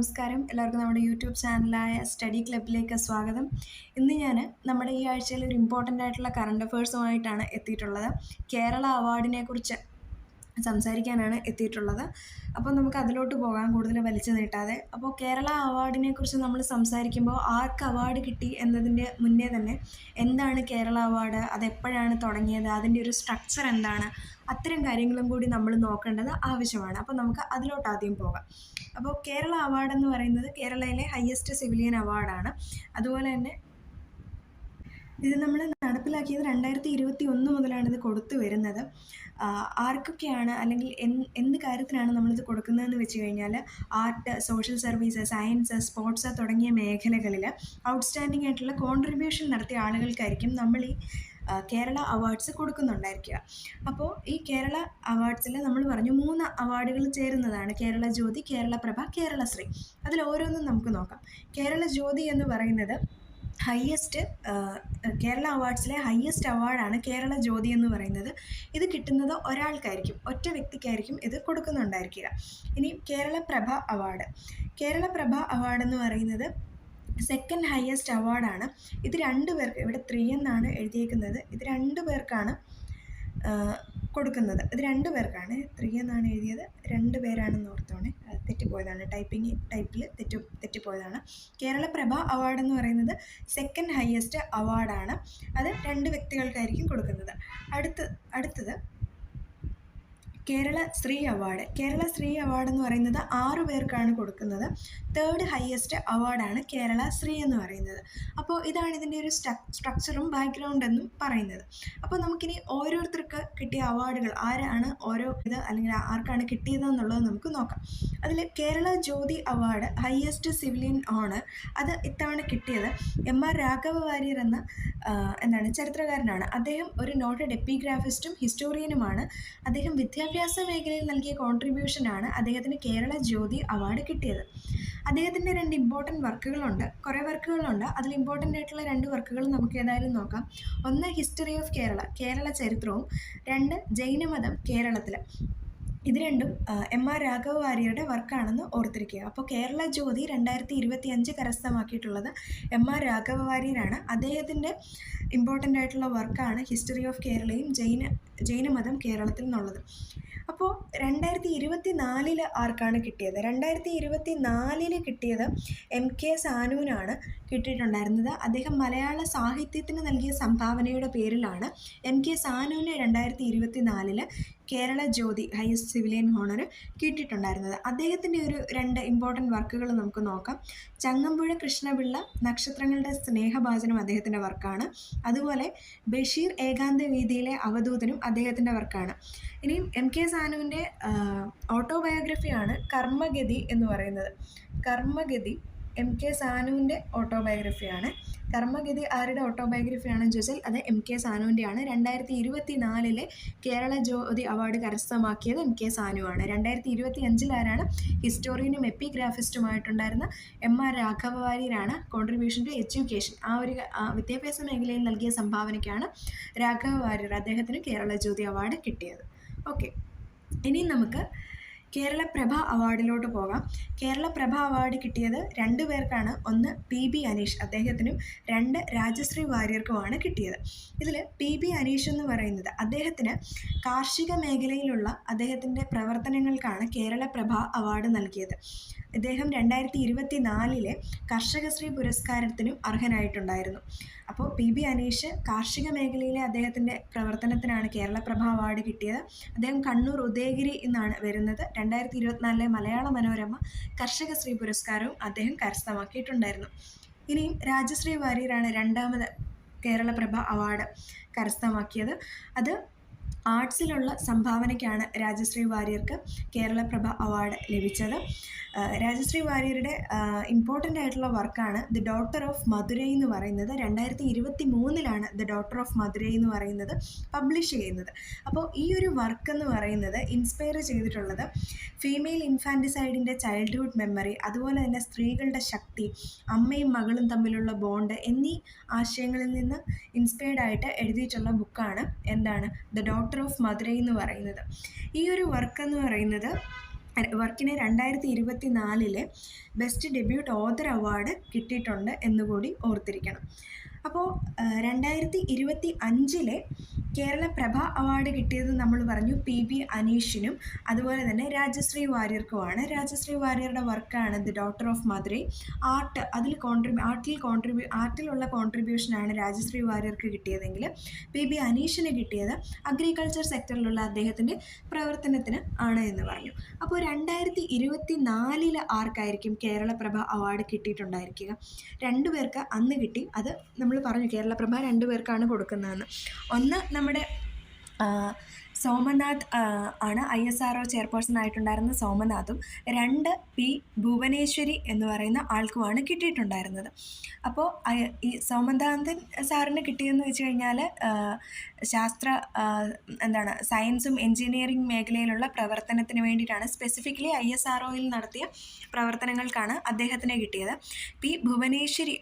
നമസ്കാരം. എല്ലാവർക്കും നമ്മുടെ യൂട്യൂബ് ചാനലായ സ്റ്റഡി ക്ലബിലേക്ക് സ്വാഗതം. ഇന്ന് ഞാൻ നമ്മുടെ ഈ ആഴ്ചയിൽ ഒരു ഇമ്പോർട്ടൻ്റ് ആയിട്ടുള്ള കറണ്ട് അഫയേഴ്സുമായിട്ടാണ് എത്തിയിട്ടുള്ളത്. കേരള അവാർഡിനെക്കുറിച്ച് സംസാരിക്കാനാണ് എത്തിയിട്ടുള്ളത്. അപ്പോൾ നമുക്ക് അതിലോട്ട് പോകാം കൂടുതൽ വലിച്ചു നീട്ടാതെ. അപ്പോൾ കേരള അവാർഡിനെക്കുറിച്ച് നമ്മൾ സംസാരിക്കുമ്പോൾ ആർക്ക് അവാർഡ് കിട്ടി എന്നതിൻ്റെ മുന്നേ തന്നെ എന്താണ് കേരള അവാർഡ്, അതെപ്പോഴാണ് തുടങ്ങിയത്, അതിൻ്റെ ഒരു സ്ട്രക്ചർ എന്താണ്, അത്തരം കാര്യങ്ങളും കൂടി നമ്മൾ നോക്കേണ്ടത് ആവശ്യമാണ്. അപ്പോൾ നമുക്ക് അതിലോട്ട് ആദ്യം പോകാം. അപ്പോൾ കേരള അവാർഡ് എന്ന് പറയുന്നത് കേരളയിലെ ഹയസ്റ്റ് സിവിലിയൻ അവാർഡാണ്. അതുപോലെ തന്നെ ഇത് നമ്മൾ നടപ്പിലാക്കിയത് 2021 മുതലാണ് ഇത് കൊടുത്തു വരുന്നത്. ആർക്കൊക്കെയാണ് അല്ലെങ്കിൽ എന്ത് കാര്യത്തിനാണ് നമ്മളിത് കൊടുക്കുന്നതെന്ന് വെച്ച് കഴിഞ്ഞാൽ art, social service, science, sports തുടങ്ങിയ മേഖലകളിൽ ഔട്ട്സ്റ്റാൻഡിംഗ് ആയിട്ടുള്ള കോൺട്രിബ്യൂഷൻ നടത്തിയ ആളുകൾക്കായിരിക്കും നമ്മൾ ഈ കേരള അവാർഡ്സ് കൊടുക്കുന്നുണ്ടായിരിക്കുക. അപ്പോൾ ഈ കേരള അവാർഡ്സിൽ നമ്മൾ പറഞ്ഞു 3 അവാർഡുകൾ ചേരുന്നതാണ്: കേരള ജ്യോതി, കേരള പ്രഭ, കേരളശ്രീ. അതിൽ ഓരോന്നും നമുക്ക് നോക്കാം. കേരള ജ്യോതി എന്ന് പറയുന്നത് കേരള അവാർഡ്സിലെ ഹയസ്റ്റ് അവാർഡാണ് കേരള ജ്യോതി എന്ന് പറയുന്നത്. ഇത് കിട്ടുന്നത് ഒരാൾക്കായിരിക്കും, ഒറ്റ വ്യക്തിക്കായിരിക്കും ഇത് കൊടുക്കുന്നുണ്ടായിരിക്കുക. ഇനി കേരള പ്രഭ അവാർഡ് എന്ന് പറയുന്നത് സെക്കൻഡ് ഹയസ്റ്റ് അവാർഡാണ്. ഇത് 2 പേർക്ക്, ഇവിടെ 3 എന്നാണ് എഴുതിയേക്കുന്നത്, ഇത് 2 പേർക്കാണ് കൊടുക്കുന്നത്. ഇത് 2 പേർക്കാണ്, 3 എന്നാണ് എഴുതിയത്, 2 പേരാണെന്ന് ഓർത്തോണേ, തെറ്റിപ്പോയതാണ്, ടൈപ്പിൽ തെറ്റിപ്പോയതാണ്. കേരള പ്രഭ അവാർഡ് എന്ന് പറയുന്നത് സെക്കൻഡ് ഹയസ്റ്റ് അവാർഡാണ്. അത് 2 വ്യക്തികൾക്കായിരിക്കും കൊടുക്കുന്നത്. അടുത്തത് കേരള ശ്രീ അവാർഡ് എന്ന് പറയുന്നത് 6 പേർക്കാണ് കൊടുക്കുന്നത്. തേർഡ് ഹയസ്റ്റ് അവാർഡാണ് കേരള ശ്രീ എന്ന് പറയുന്നത്. അപ്പോൾ ഇതാണ് ഇതിൻ്റെ ഒരു സ്ട്രക്ചറും ബാക്ക്ഗ്രൗണ്ട് എന്നും പറയുന്നത്. അപ്പോൾ നമുക്കിനി ഓരോരുത്തർക്ക് കിട്ടിയ അവാർഡുകൾ, ആരാണ് ഓരോ അല്ലെങ്കിൽ ആർക്കാണ് കിട്ടിയതെന്നുള്ളത് നമുക്ക് നോക്കാം. അതിൽ Kerala Jyothi award highest civilian honour, അത് ഇത്തവണ കിട്ടിയത് M.R. രാഘവ വാര്യർ എന്ന ചരിത്രകാരനാണ്. അദ്ദേഹം ഒരു നോട്ടഡ് എപ്പിഗ്രാഫിസ്റ്റും ഹിസ്റ്റോറിയനുമാണ്. അദ്ദേഹം വിദ്യാഭ്യാസ മേഖലയിൽ നൽകിയ കോൺട്രിബ്യൂഷനാണ് അദ്ദേഹത്തിന് കേരള ജ്യോതി അവാർഡ് കിട്ടിയത്. അദ്ദേഹത്തിൻ്റെ 2 ഇമ്പോർട്ടൻറ്റ് വർക്കുകളുണ്ട്, കുറേ വർക്കുകളുണ്ട്. അതിൽ ഇമ്പോർട്ടൻ്റ് ആയിട്ടുള്ള 2 വർക്കുകൾ നമുക്ക് ഏതായാലും നോക്കാം. ഒന്ന് ഹിസ്റ്ററി ഓഫ് കേരള ചരിത്രവും, 2 ജൈനമതം കേരളത്തിൽ. ഇത് രണ്ടും M.R. രാഘവ വാര്യരുടെ വർക്കാണെന്ന് ഓർത്തിരിക്കുക. അപ്പോൾ കേരള ജ്യോതി 2025 കരസ്ഥമാക്കിയിട്ടുള്ളത് M.R. രാഘവ വാര്യരാണ്. അദ്ദേഹത്തിൻ്റെ ഇമ്പോർട്ടൻ്റ് ആയിട്ടുള്ള വർക്കാണ് ഹിസ്റ്ററി ഓഫ് കേരളയും ജൈനമതം കേരളത്തിൽ നിന്നുള്ളത്. അപ്പോൾ 2024 ആർക്കാണ് കിട്ടിയത്? 2024 കിട്ടിയത് M.K. സാനുവിനാണ് കിട്ടിയിട്ടുണ്ടായിരുന്നത്. അദ്ദേഹം മലയാള സാഹിത്യത്തിന് നൽകിയ സംഭാവനയുടെ പേരിലാണ് M.K. സാനുവിന് 2024 Kerala Jyothi highest civilian honour കിട്ടിയിട്ടുണ്ടായിരുന്നത്. അദ്ദേഹത്തിൻ്റെ ഒരു 2 ഇമ്പോർട്ടൻറ്റ് വർക്കുകൾ നമുക്ക് നോക്കാം. ചങ്ങമ്പുഴ കൃഷ്ണപിള്ള നക്ഷത്രങ്ങളുടെ സ്നേഹഭാജനം അദ്ദേഹത്തിൻ്റെ വർക്കാണ്. അതുപോലെ ബഷീർ ഏകാന്ത വീതിയിലെ അവധൂതനും അദ്ദേഹത്തിൻ്റെ വർക്കാണ്. ഇനിയും M.K. സാനുവിൻ്റെ ഓട്ടോബയോഗ്രഫിയാണ് കർമ്മഗതി എന്ന് പറയുന്നത്. കർമ്മഗതി M.K. സാനുവിൻ്റെ ഓട്ടോബയോഗ്രഫിയാണ്. കർമ്മഗതി ആരുടെ ഓട്ടോബയോഗ്രഫിയാണെന്ന് ചോദിച്ചാൽ അത് M.K. സാനുവിൻ്റെയാണ്. 2024 കേരള ജ്യോതി അവാർഡ് കരസ്ഥമാക്കിയത് M.K. സാനുവാണ്. 2025 ആരാണ്? ഹിസ്റ്റോറിയനും എപ്പിഗ്രാഫിസ്റ്റുമായിട്ടുണ്ടായിരുന്ന M.R. രാഘവ വാര്യരാണ്. കോൺട്രിബ്യൂഷൻ ടു എഡ്യൂക്കേഷൻ, ആ ഒരു വിദ്യാഭ്യാസ മേഖലയിൽ നൽകിയ സംഭാവനയ്ക്കാണ് രാഘവ വാര്യർ, അദ്ദേഹത്തിന് കേരള ജ്യോതി അവാർഡ് കിട്ടിയത്. ഓക്കെ, ഇനി നമുക്ക് കേരള പ്രഭ അവാർഡിലോട്ട് പോകാം. കേരള പ്രഭ അവാർഡ് കിട്ടിയത് 2 പേർക്കാണ്. ഒന്ന് P.B. അനീഷ്, അദ്ദേഹത്തിനും 2 രാജശ്രീ വാര്യർക്കുമാണ് കിട്ടിയത്. ഇതിൽ P.B. അനീഷ് എന്ന് പറയുന്നത് അദ്ദേഹത്തിന് കാർഷിക മേഖലയിലുള്ള അദ്ദേഹത്തിൻ്റെ പ്രവർത്തനങ്ങൾക്കാണ് കേരള പ്രഭ അവാർഡ് നൽകിയത്. ഇദ്ദേഹം 2024 കർഷകശ്രീ പുരസ്കാരത്തിനും അർഹനായിട്ടുണ്ടായിരുന്നു. അപ്പോൾ P.B. അനീഷ് കാർഷിക മേഖലയിലെ അദ്ദേഹത്തിൻ്റെ പ്രവർത്തനത്തിനാണ് കേരള പ്രഭ അവാർഡ് കിട്ടിയത്. അദ്ദേഹം കണ്ണൂർ ഉദയഗിരി എന്നാണ് വരുന്നത്. 2024 മലയാള മനോരമ കർഷകശ്രീ പുരസ്കാരവും അദ്ദേഹം കരസ്ഥമാക്കിയിട്ടുണ്ടായിരുന്നു. ഇനിയും രാജശ്രീ വാര്യരാണ് 2ാമത് കേരള പ്രഭ അവാർഡ് കരസ്ഥമാക്കിയത്. അത് ആർട്സിലുള്ള സംഭാവനയ്ക്കാണ് രാജശ്രീ വാര്യർക്ക് കേരള പ്രഭ അവാർഡ് ലഭിച്ചത്. രാജശ്രീ വാര്യരുടെ ഇമ്പോർട്ടൻ്റ് ആയിട്ടുള്ള വർക്കാണ് ദി ഡോട്ടർ ഓഫ് മധുരൈ എന്ന് പറയുന്നത്. 2023 ദി ഡോട്ടർ ഓഫ് മധുരൈ എന്ന് പറയുന്നത് പബ്ലിഷ് ചെയ്യുന്നത്. അപ്പോൾ ഈ ഒരു വർക്ക് എന്ന് പറയുന്നത് ഇൻസ്പയർ ചെയ്തിട്ടുള്ളത് ഫീമെയിൽ ഇൻഫാൻറ്റിസൈഡിൻ്റെ ചൈൽഡ്ഹുഡ് മെമ്മറി, അതുപോലെ തന്നെ സ്ത്രീകളുടെ ശക്തി, അമ്മയും മകളും തമ്മിലുള്ള ബോണ്ട് എന്നീ ആശയങ്ങളിൽ നിന്ന് ഇൻസ്പയർഡ് ആയിട്ട് എഴുതിയിട്ടുള്ള ബുക്കാണ് എന്താണ് ദി ഡോട്ടർ ഓഫ് മധുരൈ എന്ന് പറയുന്നത്. ഈ ഒരു വർക്ക് എന്ന് പറയുന്നത് വർക്കിന് 2024 ബെസ്റ്റ് ഡെബ്യൂട്ട് ഓഥർ അവാർഡ് കിട്ടിയിട്ടുണ്ട് എന്നുകൂടി ഓർത്തിരിക്കണം. അപ്പോൾ 2025 കേരള പ്രഭ അവാർഡ് കിട്ടിയത് നമ്മൾ പറഞ്ഞു PB അനീഷിനും അതുപോലെ തന്നെ രാജശ്രീ വാര്യർക്കുമാണ്. രാജശ്രീ വാര്യരുടെ വർക്കാണ് ദി ഡോട്ടർ ഓഫ് മധുരൈ. ആർട്ടിലുള്ള കോൺട്രിബ്യൂഷനാണ് രാജശ്രീ വാര്യർക്ക് കിട്ടിയതെങ്കിൽ PB അനീഷിന് കിട്ടിയത് അഗ്രികൾച്ചർ സെക്ടറിലുള്ള അദ്ദേഹത്തിൻ്റെ പ്രവർത്തനത്തിന് ആണ് എന്ന് പറഞ്ഞു. അപ്പോൾ 2024 ആർക്കായിരിക്കും കേരളപ്രഭ അവാർഡ് കിട്ടിയിട്ടുണ്ടായിരിക്കുക? 2 പേർക്ക് അന്ന് കിട്ടി. അത് നമ്മൾ പറഞ്ഞു കേരളപ്രഭ 2 പേർക്കാണ് കൊടുക്കുന്നതെന്ന്. ഒന്ന് നമ്മുടെ സോമനാഥ് ആണ്, ISRO ചെയർപേഴ്സൺ ആയിട്ടുണ്ടായിരുന്ന സോമനാഥും. 2 P ഭുവനേശ്വരി എന്ന് പറയുന്ന ആൾക്കുമാണ് കിട്ടിയിട്ടുണ്ടായിരുന്നത്. അപ്പോൾ ഈ സോമനാഥൻ സാറിന് കിട്ടിയെന്ന് വെച്ച് കഴിഞ്ഞാൽ സയൻസും എൻജിനീയറിംഗ് മേഖലയിലുള്ള പ്രവർത്തനത്തിന് വേണ്ടിയിട്ടാണ്. സ്പെസിഫിക്കലി ISROയിൽ നടത്തിയ പ്രവർത്തനങ്ങൾക്കാണ് അദ്ദേഹത്തിന് കിട്ടിയത്. P ഭുവനേശ്വരി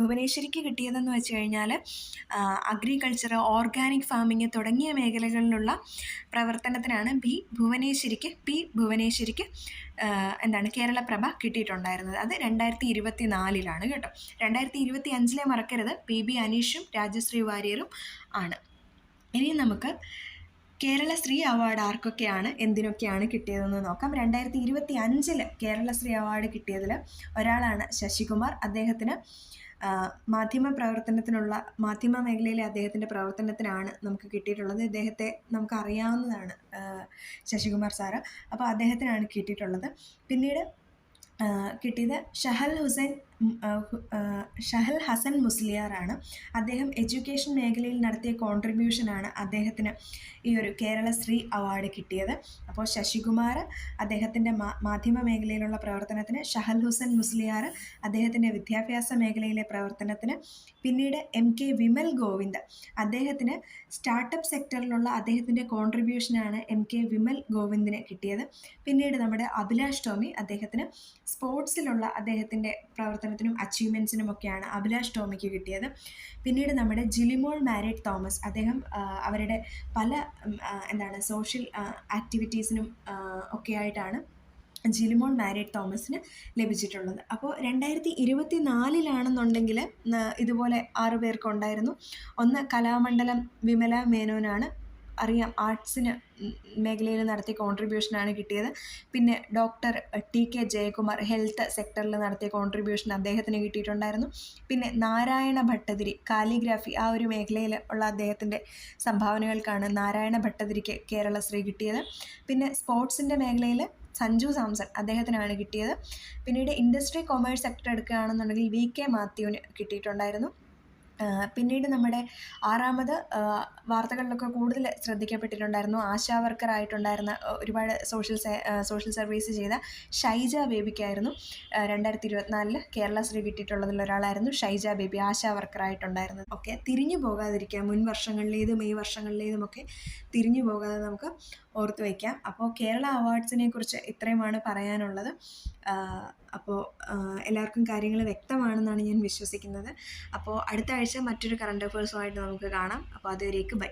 ഭുവനേശ്വരിക്ക് കിട്ടിയതെന്ന് വെച്ച് കഴിഞ്ഞാൽ അഗ്രികൾച്ചർ, ഓർഗാനിക് ഫാമിങ് തുടങ്ങിയ മേഖലകളിലുള്ള പ്രവർത്തനത്തിനാണ് P ഭുവനേശ്വരിക്ക് കേരളപ്രഭ കിട്ടിയിട്ടുണ്ടായിരുന്നത്. അത് 2024 കേട്ടോ. 2025 മറക്കരുത്, PB അനീഷും രാജശ്രീ വാര്യരും ആണ്. ഇനി നമുക്ക് കേരളശ്രീ അവാർഡ് ആർക്കൊക്കെയാണ് എന്തിനൊക്കെയാണ് കിട്ടിയതെന്ന് നോക്കാം. 2025 കേരളശ്രീ അവാർഡ് കിട്ടിയതിൽ ഒരാളാണ് ശശികുമാർ. അദ്ദേഹത്തിന് മാധ്യമ മേഖലയിലെ അദ്ദേഹത്തിൻ്റെ പ്രവർത്തനത്തിനാണ് നമുക്ക് കിട്ടിയിട്ടുള്ളത്. ഇദ്ദേഹത്തെ നമുക്കറിയാവുന്നതാണ് ശശികുമാർ സാറ്. അപ്പോൾ അദ്ദേഹത്തിനാണ് കിട്ടിയിട്ടുള്ളത്. പിന്നീട് കിട്ടിയത് ഷഹൽ ഹസൻ മുസ്ലിയാറാണ്. അദ്ദേഹം എഡ്യൂക്കേഷൻ മേഖലയിൽ നടത്തിയ കോൺട്രിബ്യൂഷനാണ് അദ്ദേഹത്തിന് ഈ ഒരു കേരളശ്രീ അവാർഡ് കിട്ടിയത്. അപ്പോൾ ശശികുമാർ അദ്ദേഹത്തിൻ്റെ മാധ്യമ മേഖലയിലുള്ള പ്രവർത്തനത്തിന്, ഷഹൽ ഹുസൈൻ മുസ്ലിയാർ അദ്ദേഹത്തിൻ്റെ വിദ്യാഭ്യാസ മേഖലയിലെ പ്രവർത്തനത്തിന്, പിന്നീട് MK വിമൽ ഗോവിന്ദ് അദ്ദേഹത്തിന് സ്റ്റാർട്ടപ്പ് സെക്ടറിലുള്ള അദ്ദേഹത്തിൻ്റെ കോൺട്രിബ്യൂഷനാണ് MK വിമൽ ഗോവിന്ദിന് കിട്ടിയത്. പിന്നീട് നമ്മുടെ അഭിലാഷ് ടോമി അദ്ദേഹത്തിന് സ്പോർട്സിലുള്ള അദ്ദേഹത്തിൻ്റെ പ്രവർത്തനത്തിനും അച്ചീവ്മെൻറ്റ്സിനും ഒക്കെയാണ് അഭിലാഷ് ടോമിക്ക് കിട്ടിയത്. പിന്നീട് നമ്മുടെ ജിലിമോൾ മാരിഡ് തോമസ് അദ്ദേഹം അവരുടെ പല സോഷ്യൽ ആക്ടിവിറ്റീസിനും ഒക്കെ ആയിട്ടാണ് ജിലിമോൾ മാരിഡ് തോമസിന് ലഭിച്ചിട്ടുള്ളത്. അപ്പോൾ 2024 ഇതുപോലെ 6 പേർക്കുണ്ടായിരുന്നു. ഒന്ന് കലാമണ്ഡലം വിമല മേനോനാണ്. അറിയാം, ആർട്സിന് മേഖലയിൽ നടത്തിയ കോൺട്രിബ്യൂഷനാണ് കിട്ടിയത്. പിന്നെ ഡോക്ടർ TK ജയകുമാർ ഹെൽത്ത് സെക്ടറിൽ നടത്തിയ കോൺട്രിബ്യൂഷൻ അദ്ദേഹത്തിന് കിട്ടിയിട്ടുണ്ടായിരുന്നു. പിന്നെ നാരായണ ഭട്ടതിരി കാലിഗ്രാഫി ആ ഒരു മേഖലയിൽ ഉള്ള അദ്ദേഹത്തിൻ്റെ സംഭാവനകൾക്കാണ് നാരായണ ഭട്ടതിരിക്ക് കേരളശ്രീ കിട്ടിയത്. പിന്നെ സ്പോർട്സിൻ്റെ മേഖലയിൽ സഞ്ജു സാംസൺ അദ്ദേഹത്തിനാണ് കിട്ടിയത്. പിന്നീട് ഇൻഡസ്ട്രി കൊമേഴ്സ് സെക്ടർ എടുക്കുകയാണെന്നുണ്ടെങ്കിൽ VK മാത്യുവിന് കിട്ടിയിട്ടുണ്ടായിരുന്നു. പിന്നീട് നമ്മുടെ 6ാമത് വാർത്തകളിലൊക്കെ കൂടുതൽ ശ്രദ്ധിക്കപ്പെട്ടിട്ടുണ്ടായിരുന്നു ആശാ വർക്കറായിട്ടുണ്ടായിരുന്ന ഒരുപാട് സോഷ്യൽ സർവീസ് ചെയ്ത ഷൈജ ബേബിക്കായിരുന്നു 2024 കേരളശ്രീ കിട്ടിയിട്ടുള്ളതിൽ ഒരാളായിരുന്നു ഷൈജ ബേബി, ആശാ വർക്കറായിട്ടുണ്ടായിരുന്നത്. ഒക്കെ തിരിഞ്ഞു പോകാതിരിക്കുക, മുൻ വർഷങ്ങളിലേതും ഈ വർഷങ്ങളിലേതുമൊക്കെ തിരിഞ്ഞു പോകാതെ നമുക്ക് ഓർത്ത് വയ്ക്കാം. അപ്പോൾ കേരള അവാർഡ്സിനെ കുറിച്ച് ഇത്രയുമാണ് പറയാനുള്ളത്. അപ്പോൾ എല്ലാവർക്കും കാര്യങ്ങൾ വ്യക്തമാണെന്നാണ് ഞാൻ വിശ്വസിക്കുന്നത്. അപ്പോൾ അടുത്ത ആഴ്ച മറ്റൊരു കറണ്ട് അഫയേഴ്സുമായിട്ട് നമുക്ക് കാണാം. അപ്പോൾ അതുവരേക്ക് ബൈ.